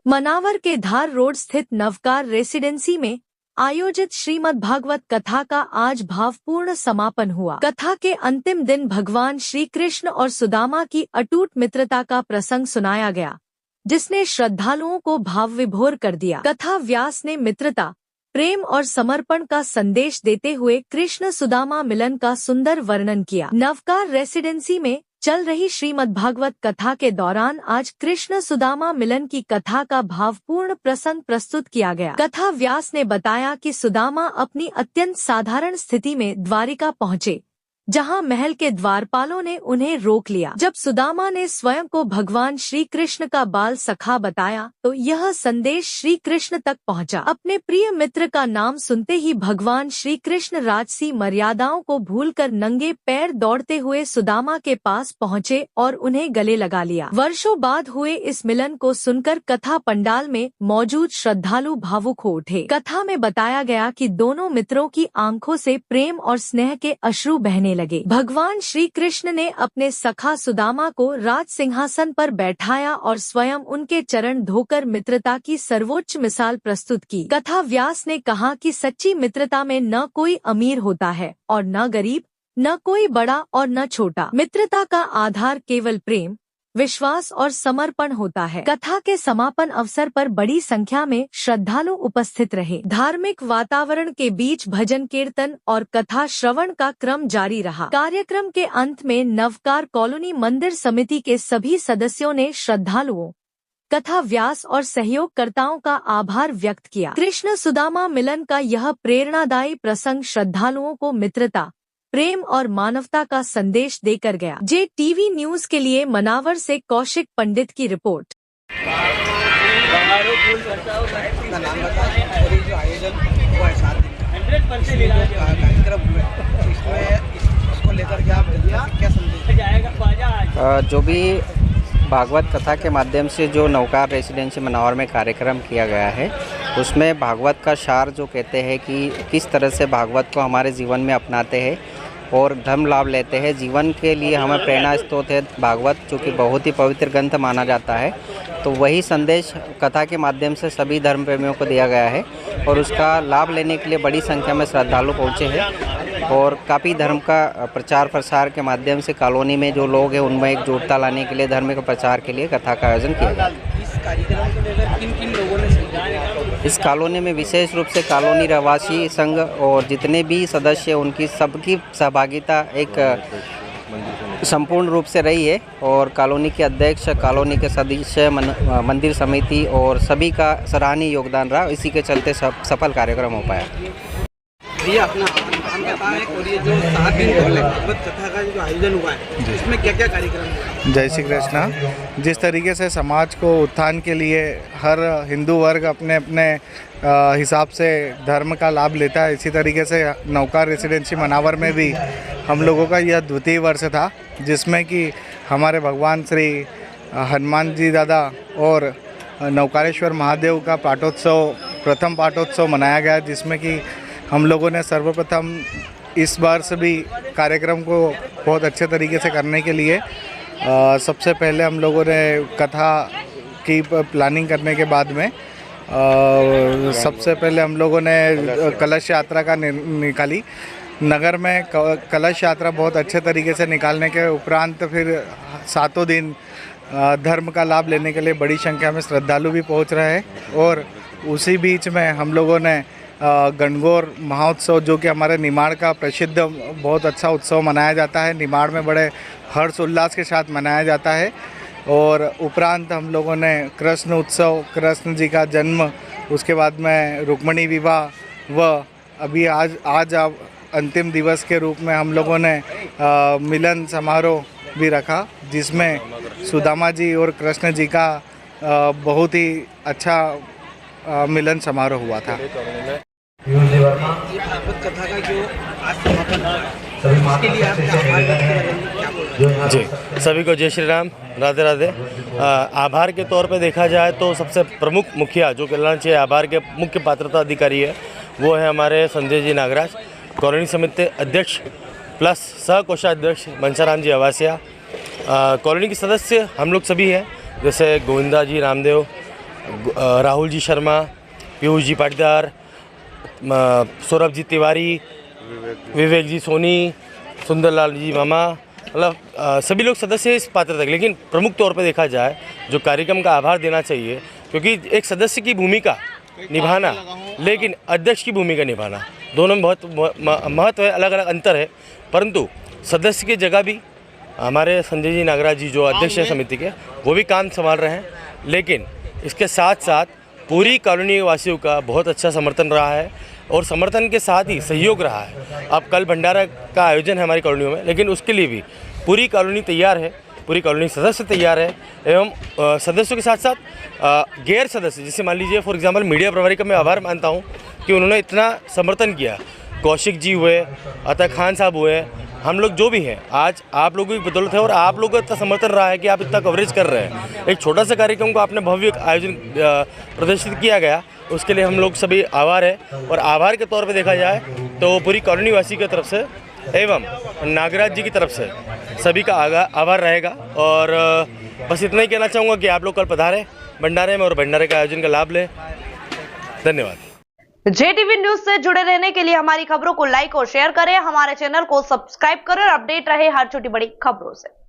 मनावर के धार रोड स्थित नवकार रेसिडेंसी में आयोजित श्रीमद् भागवत कथा का आज भावपूर्ण समापन हुआ। कथा के अंतिम दिन भगवान श्री कृष्ण और सुदामा की अटूट मित्रता का प्रसंग सुनाया गया, जिसने श्रद्धालुओं को भाव विभोर कर दिया। कथा व्यास ने मित्रता, प्रेम और समर्पण का संदेश देते हुए कृष्ण सुदामा मिलन का सुंदर वर्णन किया। नवकार रेसिडेंसी में चल रही श्रीमद् भागवत कथा के दौरान आज कृष्ण सुदामा मिलन की कथा का भावपूर्ण प्रसंग प्रस्तुत किया गया। कथा व्यास ने बताया कि सुदामा अपनी अत्यंत साधारण स्थिति में द्वारिका पहुँचे, जहां महल के द्वारपालों ने उन्हें रोक लिया। जब सुदामा ने स्वयं को भगवान श्री कृष्ण का बाल सखा बताया तो यह संदेश श्री कृष्ण तक पहुंचा। अपने प्रिय मित्र का नाम सुनते ही भगवान श्री कृष्ण राजसी मर्यादाओं को भूलकर नंगे पैर दौड़ते हुए सुदामा के पास पहुंचे और उन्हें गले लगा लिया। वर्षों बाद हुए इस मिलन को सुनकर कथा पंडाल में मौजूद श्रद्धालु भावुक हो उठे। कथा में बताया गया कि दोनों मित्रों की आंखों से प्रेम और स्नेह के अश्रु बहने लगे। भगवान श्री कृष्ण ने अपने सखा सुदामा को राज सिंहासन पर बैठाया और स्वयं उनके चरण धोकर मित्रता की सर्वोच्च मिसाल प्रस्तुत की। कथा व्यास ने कहा कि सच्ची मित्रता में न कोई अमीर होता है और न गरीब, न कोई बड़ा और न छोटा। मित्रता का आधार केवल प्रेम, विश्वास और समर्पण होता है। कथा के समापन अवसर पर बड़ी संख्या में श्रद्धालु उपस्थित रहे। धार्मिक वातावरण के बीच भजन कीर्तन और कथा श्रवण का क्रम जारी रहा। कार्यक्रम के अंत में नवकार कॉलोनी मंदिर समिति के सभी सदस्यों ने श्रद्धालुओं, कथा व्यास और सहयोगकर्ताओं का आभार व्यक्त किया। कृष्ण सुदामा मिलन का यह प्रेरणादायी प्रसंग श्रद्धालुओं को मित्रता, प्रेम और मानवता का संदेश देकर गया। JTV न्यूज के लिए मनावर से कौशिक पंडित की रिपोर्ट। जो भी भागवत कथा के माध्यम से जो नवकार रेसिडेंसी मनावर में कार्यक्रम किया गया है, उसमें भागवत का सार जो कहते हैं कि किस तरह से भागवत को हमारे जीवन में अपनाते हैं और धर्म लाभ लेते हैं। जीवन के लिए हमें प्रेरणा स्रोत है भागवत, जो कि बहुत ही पवित्र ग्रंथ माना जाता है। तो वही संदेश कथा के माध्यम से सभी धर्म प्रेमियों को दिया गया है और उसका लाभ लेने के लिए बड़ी संख्या में श्रद्धालु पहुँचे हैं और काफ़ी धर्म का प्रचार प्रसार के माध्यम से कॉलोनी में जो लोग हैं उनमें एकजुटता लाने के लिए, धर्म के प्रचार के लिए कथा का आयोजन किया गया। इस कार्यक्रम को लेकर किन लोगों ने इस कॉलोनी में विशेष रूप से कॉलोनी रहवासी संघ और जितने भी सदस्य उनकी सबकी सहभागिता एक संपूर्ण रूप से रही है और कॉलोनी के अध्यक्ष, कॉलोनी के सदस्य, मंदिर समिति और सभी का सराहनीय योगदान रहा। इसी के चलते सफल कार्यक्रम हो पाया। ये अपना नाम बताएं और ये जो 7 दिन भागवत कथा का जो आयोजन हुआ है, इसमें क्या क्या कार्यक्रम हुआ? जय श्री कृष्णा। जिस तरीके से समाज को उत्थान के लिए हर हिंदू वर्ग अपने अपने हिसाब से धर्म का लाभ लेता है, इसी तरीके से नवकार रेसिडेंसी मनावर में भी हम लोगों का यह द्वितीय वर्ष था, जिसमें कि हमारे भगवान श्री हनुमान जी दादा और नवकारेश्वर महादेव का पाठोत्सव, प्रथम पाठोत्सव मनाया गया, जिसमें कि हम लोगों ने सर्वप्रथम इस वर्ष भी कार्यक्रम को बहुत अच्छे तरीके से करने के लिए सबसे पहले हम लोगों ने कथा की प्लानिंग करने के बाद में सबसे पहले हम लोगों ने कलश यात्रा का निकाली। नगर में कलश यात्रा बहुत अच्छे तरीके से निकालने के उपरांत फिर 7 दिन धर्म का लाभ लेने के लिए बड़ी संख्या में श्रद्धालु भी पहुंच रहे हैं और उसी बीच में हम लोगों ने गणगौर महोत्सव, जो कि हमारे निमाड़ का प्रसिद्ध बहुत अच्छा उत्सव मनाया जाता है, निमाड़ में बड़े हर्ष उल्लास के साथ मनाया जाता है। और उपरांत हम लोगों ने कृष्ण उत्सव, कृष्ण जी का जन्म, उसके बाद में रुक्मिणी विवाह व अभी आज अंतिम दिवस के रूप में हम लोगों ने मिलन समारोह भी रखा, जिसमें सुदामा जी और कृष्ण जी का बहुत ही अच्छा मिलन समारोह हुआ था। ये भागवत कथा का जो आज समापन हुआ, इसके लिए आप क्या जी, सभी को जय श्री राम, राधे राधे। आभार के तौर पे देखा जाए तो सबसे प्रमुख मुखिया जो कहलाना चाहिए आभार के मुख्य पात्रता अधिकारी है, वो है हमारे संजय जी नागराज, कॉलोनी समिति अध्यक्ष प्लस सह कोषाध्यक्ष मनसाराम जी अवासिया, कॉलोनी के सदस्य हम लोग सभी हैं, जैसे गोविंदा जी रामदेव राहुल जी शर्मा, पीयूष जी पाटीदार, सौरभ जी तिवारी, विवेक जी सोनी, सुंदरलाल जी मामा, मतलब सभी लोग सदस्य इस पात्र तक। लेकिन प्रमुख तौर पे देखा जाए जो कार्यक्रम का आभार देना चाहिए, क्योंकि एक सदस्य की भूमिका निभाना लेकिन अध्यक्ष की भूमिका निभाना, दोनों में बहुत महत्व है, अलग अलग अंतर है। परंतु सदस्य की जगह भी हमारे संजय जी नागराज जी जो अध्यक्ष है समिति के, वो भी काम संभाल रहे हैं। लेकिन इसके साथ साथ पूरी कॉलोनी वासियों का बहुत अच्छा समर्थन रहा है और समर्थन के साथ ही सहयोग रहा है। अब कल भंडारा का आयोजन है हमारी कॉलोनियों में, लेकिन उसके लिए भी पूरी कॉलोनी तैयार है, पूरी कॉलोनी सदस्य तैयार है। एवं सदस्यों के साथ साथ गैर सदस्य, जैसे मान लीजिए फॉर एग्जांपल मीडिया प्रभारी का मैं आभार मानता हूं कि उन्होंने इतना समर्थन किया। कौशिक जी हुए, अता खान साहब हुए, हम लोग जो भी हैं, आज आप लोगों की बदौलत है और आप लोगों का इतना समर्थन रहा है कि आप इतना कवरेज कर रहे हैं। एक छोटा सा कार्यक्रम को आपने भव्य आयोजन प्रदर्शित किया गया, उसके लिए हम लोग सभी आभार है। और आभार के तौर पे देखा जाए तो पूरी कॉलोनी वासी की तरफ से एवं नागराज जी की तरफ से सभी का आभार रहेगा। और बस इतना ही कहना चाहूँगा कि आप लोग कल पधारें भंडारे में और भंडारे का आयोजन का लाभ लें। धन्यवाद। JTV न्यूज से जुड़े रहने के लिए हमारी खबरों को लाइक और शेयर करें, हमारे चैनल को सब्सक्राइब करें और अपडेट रहे हर छोटी बड़ी खबरों से।